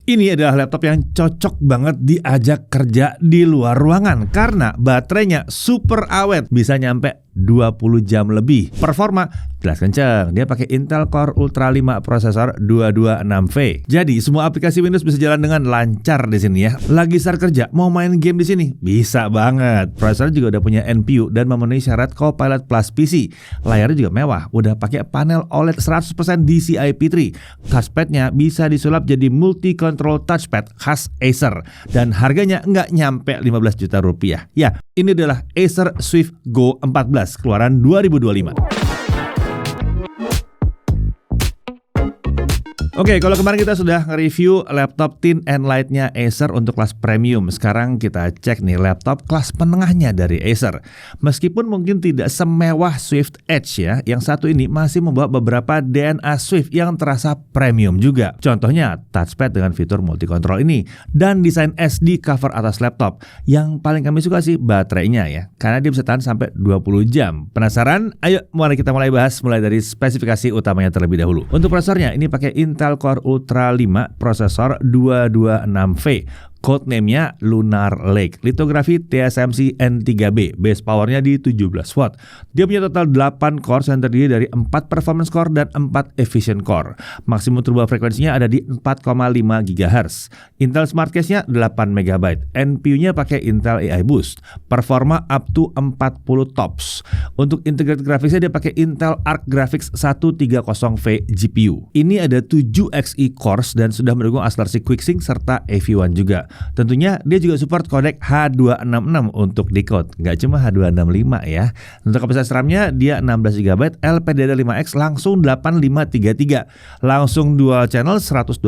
Ini adalah laptop yang cocok banget diajak kerja di luar ruangan karena baterainya super awet, bisa nyampe 20 jam lebih. Performa jelas kenceng. Dia pakai Intel Core Ultra 5 prosesor 226V. Jadi semua aplikasi Windows bisa jalan dengan lancar di sini ya. Lagi start kerja, mau main game di sini bisa banget. Prosesor juga udah punya NPU dan memenuhi syarat Copilot Plus PC. Layarnya juga mewah, udah pakai panel OLED 100% DCI-P3. Touchpadnya bisa disulap jadi multi-control touchpad khas Acer dan harganya nggak nyampe 15 juta rupiah. Ya, ini adalah Acer Swift Go 14 keluaran 2025. Oke, kalau kemarin kita sudah nge-review laptop thin and light-nya Acer untuk kelas premium. Sekarang kita cek nih laptop kelas penengahnya dari Acer. Meskipun mungkin tidak semewah Swift Edge ya, yang satu ini masih membawa beberapa DNA Swift yang terasa premium juga. Contohnya touchpad dengan fitur multi-control ini dan desain SD cover atas laptop. Yang paling kami suka sih baterainya ya, karena dia bisa tahan sampai 20 jam. Penasaran? Ayo mari kita mulai bahas mulai dari spesifikasi utamanya terlebih dahulu. Untuk prosesornya ini pakai Intel Core Ultra 5 prosesor 226V. Codename-nya Lunar Lake. Litografi TSMC N3B. Base powernya di 17 watt. Dia punya total 8 core yang terdiri dari 4 performance core dan 4 efficient core. Maksimum turbo frekuensinya ada di 4,5 GHz. Intel Smart Cache-nya 8 MB. NPU-nya pakai Intel AI Boost. Performa up to 40 TOPS. Untuk integrated graphics-nya dia pakai Intel Arc Graphics 130V GPU. Ini ada 7 Xe cores dan sudah mendukung akselerasi QuickSync serta AV1 juga. Tentunya dia juga support kodek H266 untuk decode, nggak cuma H265 ya. Untuk kapasitas RAM-nya dia 16 GB, LPDDR5X langsung 8533, langsung dual channel 128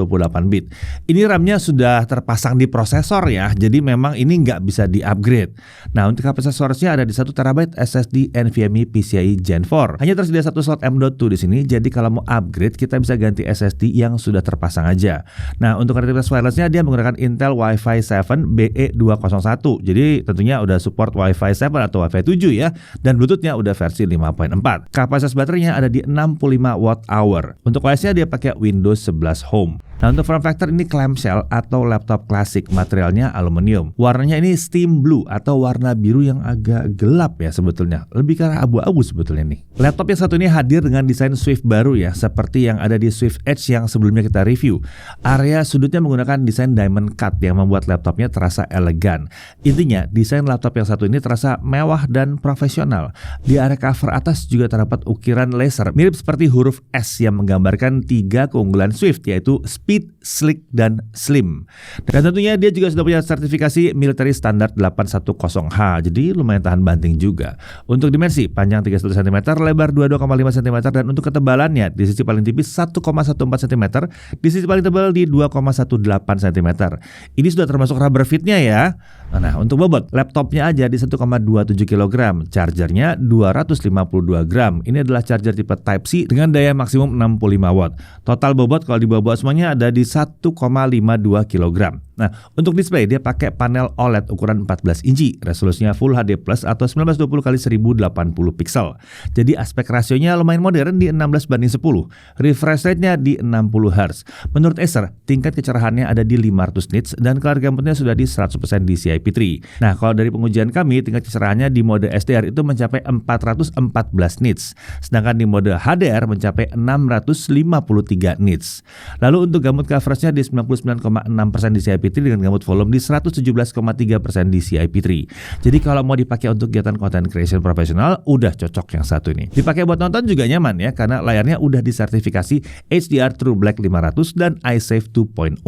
bit. Ini RAM-nya sudah terpasang di prosesor ya, jadi memang ini nggak bisa di-upgrade. Nah, untuk kapasitas storage-nya ada di 1 TB SSD NVMe PCIe Gen 4. Hanya tersedia satu slot M.2 di sini, jadi kalau mau upgrade kita bisa ganti SSD yang sudah terpasang aja. Nah, untuk konektivitas wireless-nya dia menggunakan Intel Wi-Fi 7 BE201. Jadi tentunya udah support Wi-Fi 7 atau Wi-Fi 7 ya. Dan Bluetooth-nya udah versi 5.4. Kapasitas baterainya ada di 65 Wh. Untuk OS-nya dia pakai Windows 11 Home. Nah, untuk form factor ini clamshell atau laptop klasik, materialnya aluminium. Warnanya ini steam blue atau warna biru yang agak gelap ya sebetulnya. Lebih ke arah abu-abu sebetulnya nih. Laptop yang satu ini hadir dengan desain Swift baru ya, seperti yang ada di Swift Edge yang sebelumnya kita review. Area sudutnya menggunakan desain diamond cut yang membuat laptopnya terasa elegan. Intinya, desain laptop yang satu ini terasa mewah dan profesional. Di area cover atas juga terdapat ukiran laser mirip seperti huruf S yang menggambarkan 3 keunggulan Swift, yaitu speed, slick, dan slim. Dan tentunya dia juga sudah punya sertifikasi military standard 810H, jadi lumayan tahan banting juga. Untuk dimensi, panjang 31 cm, lebar 22,5 cm, dan untuk ketebalannya di sisi paling tipis 1,14 cm, di sisi paling tebal di 2,18 cm. Ini sudah termasuk rubber fit-nya ya. Nah, untuk bobot, laptopnya aja di 1,27 kg, chargernya 252 gram. Ini adalah charger tipe Type-C dengan daya maksimum 65 watt. Total bobot kalau dibawa semuanya ada di 1,52 kg. Nah, untuk display dia pakai panel OLED ukuran 14 inci, resolusinya Full HD Plus atau 1920x1080 pixel. Jadi aspek rasionya lumayan modern di 16:10. Refresh rate-nya di 60 Hz. Menurut Acer, tingkat kecerahannya ada di 500 nits dan color gamutnya sudah di 100% DCI-P3. Nah, kalau dari pengujian kami, tingkat kecerahannya di mode SDR itu mencapai 414 nits, sedangkan di mode HDR mencapai 653 nits. Lalu untuk gamut coveragenya di 99,6% DCI-P3 dengan gamut volume di 117,3% DCI-P3. Jadi kalau mau dipakai untuk kegiatan content creation profesional, udah cocok yang satu ini. Dipakai buat nonton juga nyaman ya, karena layarnya udah disertifikasi HDR True Black 500 dan iSafe 2.0.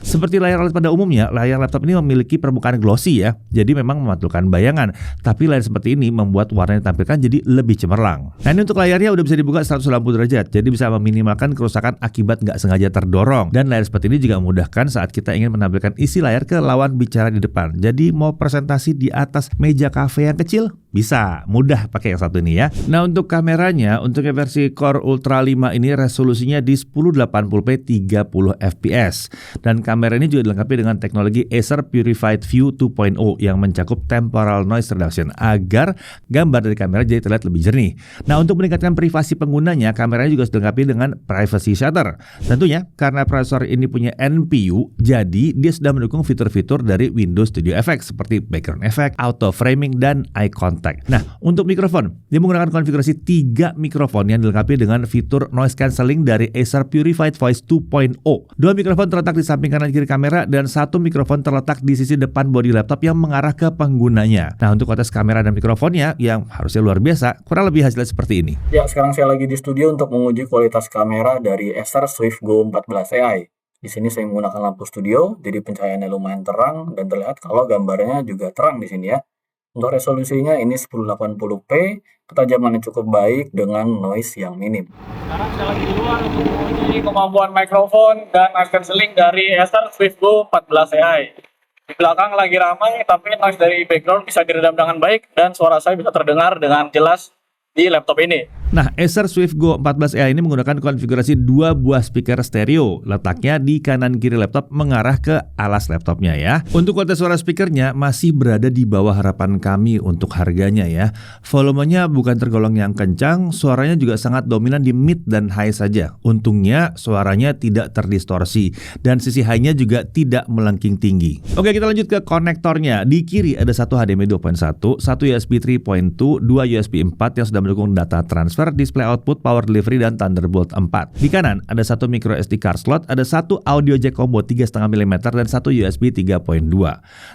Seperti layar OLED pada umumnya, layar laptop ini memiliki permukaan glossy ya, jadi memang memantulkan bayangan. Tapi layar seperti ini membuat warna yang ditampilkan jadi lebih cemerlang. Nah, ini untuk layarnya udah bisa dibuka 180 derajat, jadi bisa meminimalkan kerusakan akibat nggak sengaja terdorong. Dan layar seperti ini juga memudahkan saat kita ingin menampilkan isi layar ke lawan bicara di depan. Jadi mau presentasi di atas meja kafe yang kecil, Bisa, mudah pakai yang satu ini ya. Nah untuk kameranya, untuk yang versi Core Ultra 5 ini resolusinya di 1080p 30 fps. Dan kamera ini juga dilengkapi dengan teknologi Acer Purified View 2.0 yang mencakup temporal noise reduction agar gambar dari kamera jadi terlihat lebih jernih. Nah untuk meningkatkan privasi penggunanya, kameranya juga dilengkapi dengan privacy shutter. Tentunya karena prosesor ini punya NPU, jadi dia sudah mendukung fitur-fitur dari Windows Studio Effects seperti background effect, auto framing, dan eye contact. Nah, untuk mikrofon, dia menggunakan konfigurasi 3 mikrofon yang dilengkapi dengan fitur noise cancelling dari Acer Purified Voice 2.0. 2 mikrofon terletak di samping kanan kiri kamera dan 1 mikrofon terletak di sisi depan bodi laptop yang mengarah ke penggunanya. Nah, untuk kontes kamera dan mikrofonnya yang harusnya luar biasa, kurang lebih hasilnya seperti ini. Ya, sekarang saya lagi di studio untuk menguji kualitas kamera dari Acer SwiftGo 14 AI. Di sini saya menggunakan lampu studio, jadi pencahayaannya lumayan terang dan terlihat kalau gambarnya juga terang di sini ya. Untuk resolusinya ini 1080p, ketajamannya cukup baik dengan noise yang minim. Sekarang saya lagi di luar untuk menguji kemampuan mikrofon dan noise cancelling dari Acer SwiftGo 14 AI. Di belakang lagi ramai, tapi noise dari background bisa diredam dengan baik dan suara saya bisa terdengar dengan jelas di laptop ini. Nah, Acer SwiftGo 14 AI ini menggunakan konfigurasi 2 buah speaker stereo, letaknya di kanan kiri laptop mengarah ke alas laptopnya ya. Untuk kualitas suara speakernya masih berada di bawah harapan kami untuk harganya ya. Volumenya bukan tergolong yang kencang, suaranya juga sangat dominan di mid dan high saja. Untungnya suaranya tidak terdistorsi dan sisi high-nya juga tidak melengking tinggi. Oke, kita lanjut ke konektornya. Di kiri ada satu HDMI 2.1, satu USB 3.2, 2 USB 4 yang sudah mendukung data transfer, display output, power delivery, dan Thunderbolt 4. Di kanan ada satu micro SD card slot, ada satu audio jack combo 3,5 mm dan satu USB 3.2.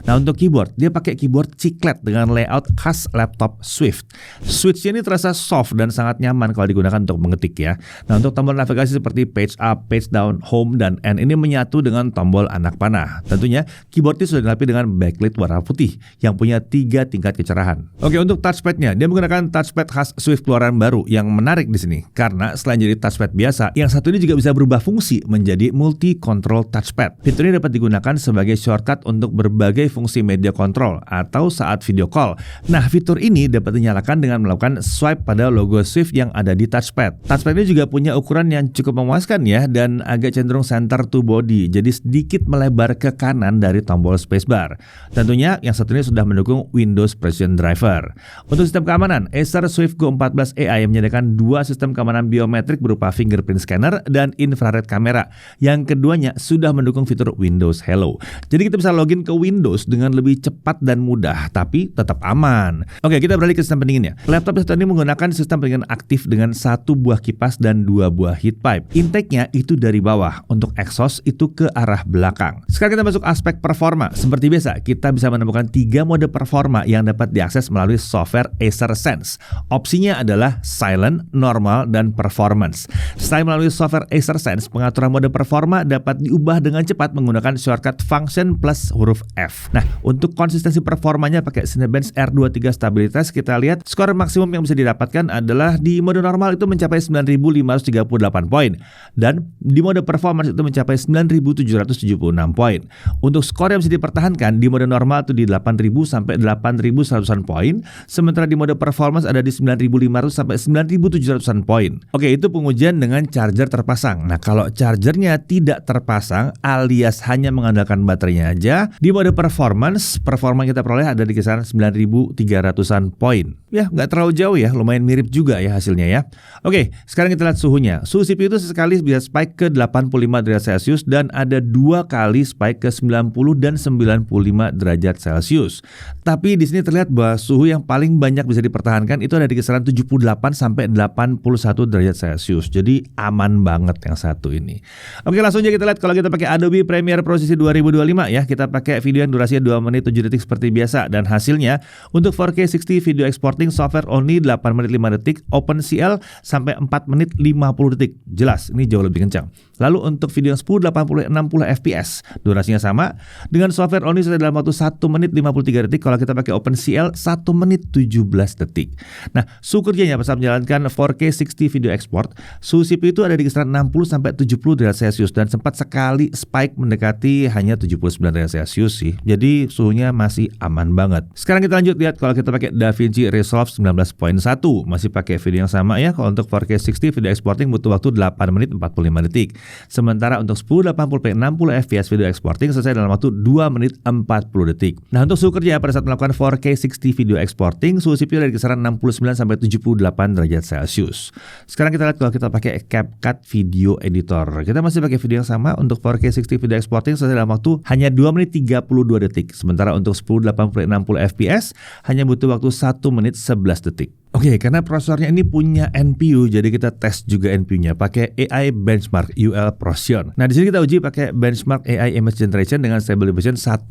Nah untuk keyboard, dia pakai keyboard chiclet dengan layout khas laptop Swift. Switch-nya ini terasa soft dan sangat nyaman kalau digunakan untuk mengetik ya. Nah untuk tombol navigasi seperti page up, page down, home, dan end ini menyatu dengan tombol anak panah. Tentunya keyboard ini sudah dilengkapi dengan backlit warna putih yang punya 3 tingkat kecerahan. Oke, untuk touchpad-nya, dia menggunakan touchpad khas Swift keluaran baru yang menarik di sini karena selain jadi touchpad biasa, yang satu ini juga bisa berubah fungsi menjadi multi control touchpad. Fitur ini dapat digunakan sebagai shortcut untuk berbagai fungsi media control atau saat video call. Nah, fitur ini dapat dinyalakan dengan melakukan swipe pada logo Swift yang ada di touchpad. Touchpad ini juga punya ukuran yang cukup memuaskan ya dan agak cenderung center to body, jadi sedikit melebar ke kanan dari tombol spacebar. Tentunya yang satu ini sudah mendukung Windows Precision Driver. Untuk sistem keamanan, Acer SwiftGo 14 AI menyediakan 2 sistem keamanan biometrik berupa fingerprint scanner dan infrared kamera. Yang keduanya sudah mendukung fitur Windows Hello. Jadi kita bisa login ke Windows dengan lebih cepat dan mudah, tapi tetap aman. Oke, kita beralih ke sistem pendinginnya. Laptop ini menggunakan sistem pendingin aktif dengan 1 buah kipas dan 2 buah heat pipe. Intake-nya itu dari bawah, untuk exhaust itu ke arah belakang. Sekarang kita masuk aspek performa. Seperti biasa, kita bisa menemukan 3 mode performa yang dapat diakses melalui software Acer Sense. Opsinya adalah silent, normal, dan performance. Selain melalui software Acer Sense, pengaturan mode performa dapat diubah dengan cepat menggunakan shortcut function plus huruf F. Nah, untuk konsistensi performanya pakai Cinebench R23 Stabilitas, kita lihat skor maksimum yang bisa didapatkan adalah di mode normal itu mencapai 9.538 poin dan di mode performance itu mencapai 9.776 poin. Untuk skor yang bisa dipertahankan di mode normal itu di 8.000 sampai 8.100-an poin, sementara di mode performance ada di 9.500 sampai 9.700-an poin. Oke, itu pengujian dengan charger terpasang. Nah, kalau chargernya tidak terpasang alias hanya mengandalkan baterainya aja, di mode performance, performa kita peroleh ada di kisaran 9.300-an poin. Ya, nggak terlalu jauh ya, lumayan mirip juga ya hasilnya ya. Oke, sekarang kita lihat suhunya. Suhu CPU itu sesekali bisa spike ke 85 derajat Celcius dan ada 2 kali spike ke 90 dan 95 derajat Celcius. Tapi di sini terlihat bahwa suhu yang paling banyak bisa dipertahankan itu ada di kisaran 78 sampai 81 derajat Celcius. Jadi aman banget yang satu ini. Oke, langsung aja kita lihat kalau kita pakai Adobe Premiere Pro Sisi 2025 ya. Kita pakai video yang durasinya 2 menit 7 detik seperti biasa dan hasilnya untuk 4K 60 video exporting software only 8 menit 5 detik, OpenCL sampai 4 menit 50 detik. Jelas, ini jauh lebih kencang. Lalu untuk video yang 1080 60 fps, durasinya sama dengan software only dalam waktu 1 menit 53 detik. Kalau kita pakai OpenCL 1 menit 17 detik. Nah, suhu kerjanya pas menjalankan menjalankan 4K 60 video export, suhu CPU itu ada di kisaran 60-70 derajat Celcius dan sempat sekali spike mendekati hanya 79 derajat Celcius sih. Jadi suhunya masih aman banget. Sekarang kita lanjut lihat kalau kita pakai DaVinci Resolve 19.1, masih pakai video yang sama ya. Kalau untuk 4K 60 video exporting butuh waktu 8 menit 45 detik. Sementara untuk 1080p 60 fps video exporting selesai dalam waktu 2 menit 40 detik. Nah, untuk suhu kerja pada saat melakukan 4K 60 video exporting, suhu CPU dari kisaran 69-78 derajat Celcius. Sekarang kita lihat kalau kita pakai CapCut Video Editor. Kita masih pakai video yang sama untuk 4K 60 video exporting selesai dalam waktu hanya 2 menit 32 detik. Sementara untuk 1080p 60 fps hanya butuh waktu 1 menit 11 detik. Oke, karena prosesornya ini punya NPU, jadi kita tes juga NPU-nya pakai AI Benchmark UL Procyon. Nah, di sini kita uji pakai Benchmark AI Image Generation dengan Stable Diffusion 1.5.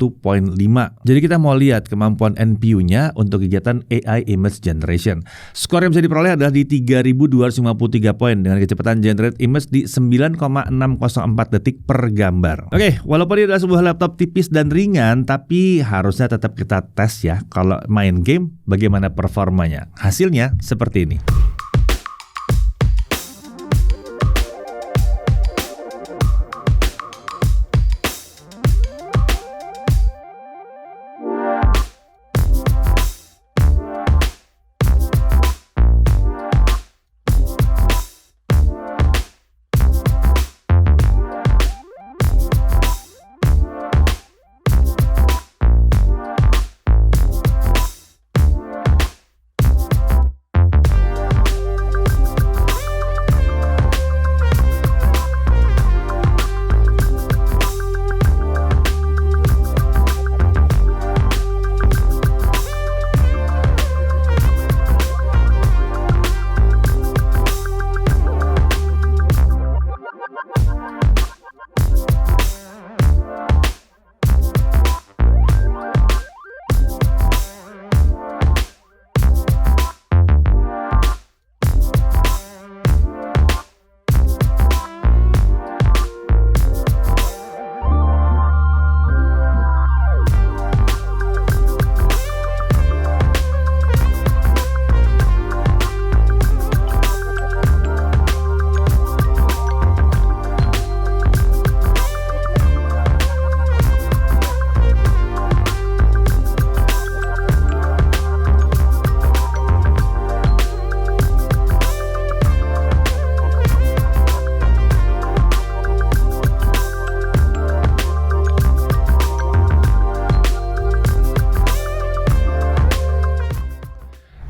Jadi kita mau lihat kemampuan NPU-nya untuk kegiatan AI Image Generation. Skor yang bisa diperoleh adalah di 3.253 poin dengan kecepatan generate image di 9,604 detik per gambar. Oke, walaupun ini adalah sebuah laptop tipis dan ringan, tapi harusnya tetap kita tes ya kalau main game bagaimana performanya. Hasilnya seperti ini.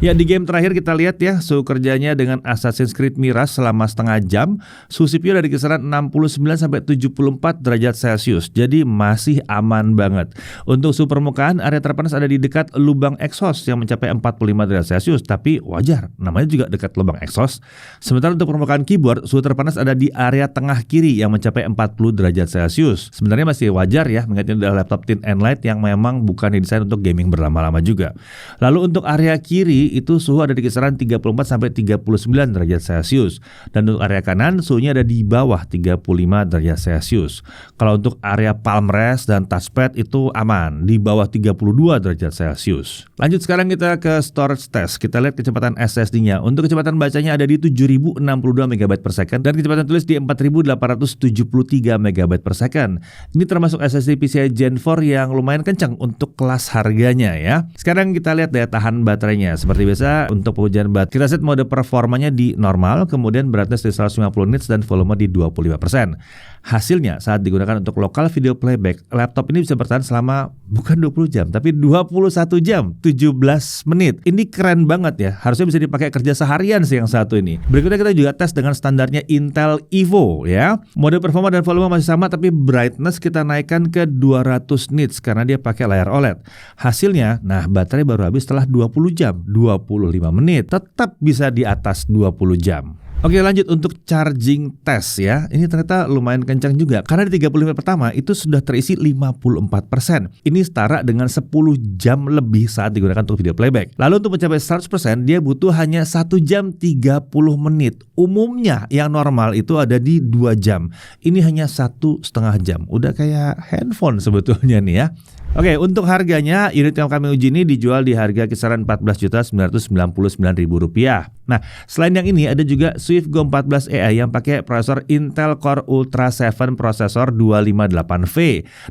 Ya, di game terakhir kita lihat ya suhu kerjanya dengan Assassin's Creed Mirage selama setengah jam. Suhu CPU dari kisaran 69-74 derajat Celcius. Jadi masih aman banget. Untuk suhu permukaan, area terpanas ada di dekat lubang exhaust yang mencapai 45 derajat Celcius. Tapi wajar, namanya juga dekat lubang exhaust. Sementara untuk permukaan keyboard, suhu terpanas ada di area tengah kiri yang mencapai 40 derajat Celcius. Sebenarnya masih wajar ya, mengingat ini adalah laptop thin and light yang memang bukan didesain untuk gaming berlama-lama juga. Lalu untuk area kiri, itu suhu ada di kisaran 34-39 derajat Celcius. Dan untuk area kanan suhunya ada di bawah 35 derajat Celcius. Kalau untuk area palm rest dan touchpad itu aman di bawah 32 derajat Celcius. Lanjut sekarang kita ke storage test. Kita lihat kecepatan SSD-nya. Untuk kecepatan bacanya ada di 7062 MB per second dan kecepatan tulis di 4873 MB per second. Ini termasuk SSD PCIe Gen 4 yang lumayan kencang untuk kelas harganya ya. Sekarang kita lihat daya tahan baterainya. Seperti biasa untuk pengujian baterai kita set mode performanya di normal, kemudian brightness di 150 nits dan volume di 25%. Hasilnya saat digunakan untuk lokal video playback, laptop ini bisa bertahan selama bukan 20 jam tapi 21 jam 17 menit. Ini keren banget ya. Harusnya bisa dipakai kerja seharian sih yang satu ini. Berikutnya kita juga tes dengan standarnya Intel Evo ya. Mode performa dan volume masih sama tapi brightness kita naikkan ke 200 nits karena dia pakai layar OLED. Hasilnya, nah baterai baru habis setelah 20 jam, 25 menit. Tetap bisa di atas 20 jam. Oke, lanjut untuk charging test ya. Ini ternyata lumayan kencang juga. Karena di 30 menit pertama itu sudah terisi 54%. Ini setara dengan 10 jam lebih saat digunakan untuk video playback. Lalu untuk mencapai 100% dia butuh hanya 1 jam 30 menit. Umumnya yang normal itu ada di 2 jam. Ini hanya 1,5 jam. Udah kayak handphone sebetulnya nih ya. Oke, untuk harganya unit yang kami uji ini dijual di harga kisaran Rp14.999.000. Nah, selain yang ini ada juga Swift Go 14 AI yang pakai prosesor Intel Core Ultra 7 prosesor 258V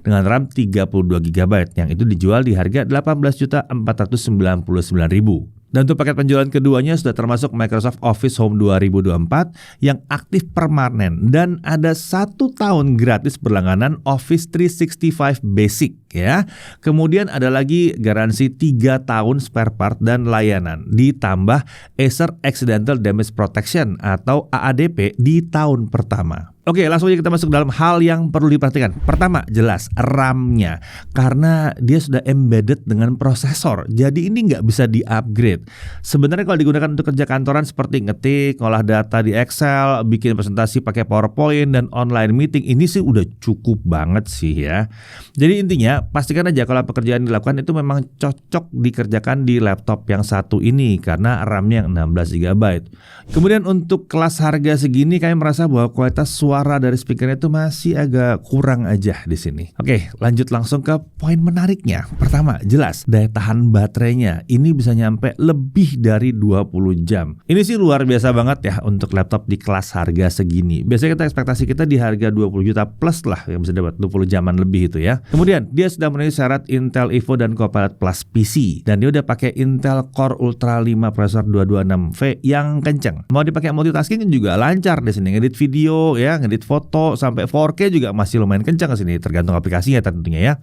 dengan RAM 32GB yang itu dijual di harga Rp18.499.000. Dan untuk paket penjualan keduanya sudah termasuk Microsoft Office Home 2024 yang aktif permanen dan ada 1 tahun gratis berlangganan Office 365 Basic ya. Kemudian ada lagi garansi 3 tahun spare part dan layanan ditambah Acer Accidental Damage Protection atau AADP di tahun pertama. Oke, langsung aja kita masuk dalam hal yang perlu diperhatikan. Pertama, jelas RAM-nya karena dia sudah embedded dengan prosesor. Jadi ini nggak bisa di-upgrade. Sebenarnya kalau digunakan untuk kerja kantoran seperti ngetik, ngolah data di Excel, bikin presentasi pakai PowerPoint dan online meeting, ini sih udah cukup banget sih ya. Jadi intinya pastikan aja kalau pekerjaan dilakukan itu memang cocok dikerjakan di laptop yang satu ini karena RAM-nya yang 16 GB. Kemudian untuk kelas harga segini kami merasa bahwa kualitas suara dari speakernya itu masih agak kurang aja di sini. Oke, lanjut langsung ke poin menariknya. Pertama, jelas daya tahan baterainya ini bisa nyampe lebih dari 20 jam. Ini sih luar biasa banget ya untuk laptop di kelas harga segini. Biasanya ekspektasi kita di harga 20 juta plus lah yang bisa dapat 20 jaman lebih itu ya. Kemudian dia sudah memenuhi syarat Intel Evo dan Copilot Plus PC dan dia udah pakai Intel Core Ultra 5 prosesor 226V yang kenceng. Mau dipakai multitasking juga lancar di sini, ngedit video ya, ngedit foto sampai 4K juga masih lumayan kencang di sini tergantung aplikasinya tentunya ya.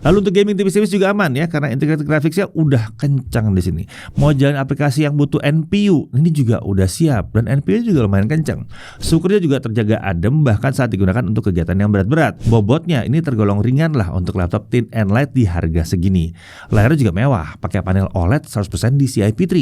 Lalu untuk gaming tipis-tipis juga aman ya karena integrated graphics-nya udah kencang di sini. Mau jalan aplikasi yang butuh NPU ini juga udah siap dan NPU juga lumayan kencang. Sukurnya juga terjaga adem bahkan saat digunakan untuk kegiatan yang berat-berat. Bobotnya ini tergolong ringan lah untuk laptop thin and light di harga segini. Layarnya juga mewah, pakai panel OLED 100% DCI-P3.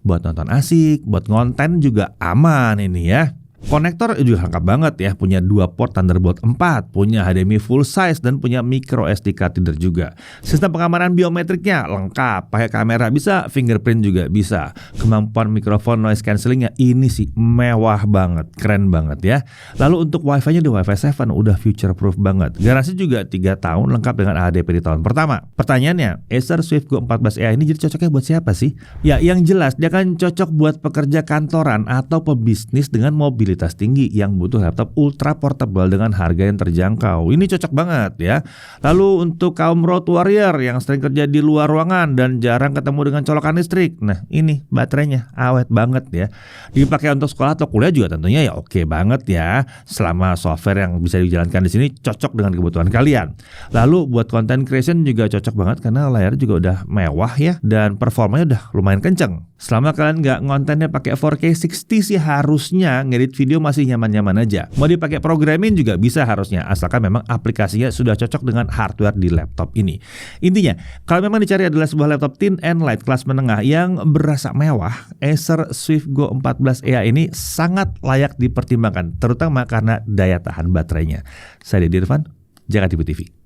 Buat nonton asik, buat ngonten juga aman ini ya. Konektor juga lengkap banget ya, punya 2 port Thunderbolt 4, punya HDMI full size dan punya micro SD card reader juga. Sistem pengamanan biometriknya lengkap, pakai kamera bisa, fingerprint juga bisa. Kemampuan mikrofon noise cancellingnya ini sih mewah banget, keren banget ya. Lalu untuk wifi-nya di Wi-Fi 7 udah future proof banget. Garansi juga 3 tahun lengkap dengan AHDP di tahun pertama. Pertanyaannya, Acer Swift Go 14 AI ini jadi cocoknya buat siapa sih? Ya yang jelas dia kan cocok buat pekerja kantoran atau pebisnis dengan mobilitas tinggi yang butuh laptop ultra portable dengan harga yang terjangkau. Ini cocok banget ya. Lalu untuk kaum road warrior yang sering kerja di luar ruangan dan jarang ketemu dengan colokan listrik. Nah, ini baterainya awet banget ya. Dipakai untuk sekolah atau kuliah juga tentunya ya oke banget ya. Selama software yang bisa dijalankan di sini cocok dengan kebutuhan kalian. Lalu buat content creation juga cocok banget karena layar juga udah mewah ya dan performanya udah lumayan kenceng. Selama kalian nggak ngontennya pakai 4K 60 sih harusnya ngedit video masih nyaman-nyaman aja. Mau dipakai programming juga bisa harusnya, asalkan memang aplikasinya sudah cocok dengan hardware di laptop ini. Intinya, kalau memang dicari adalah sebuah laptop thin and light kelas menengah yang berasa mewah, Acer Swift Go 14 AI ini sangat layak dipertimbangkan, terutama karena daya tahan baterainya. Saya Deddy Irfan, Jakarta TV.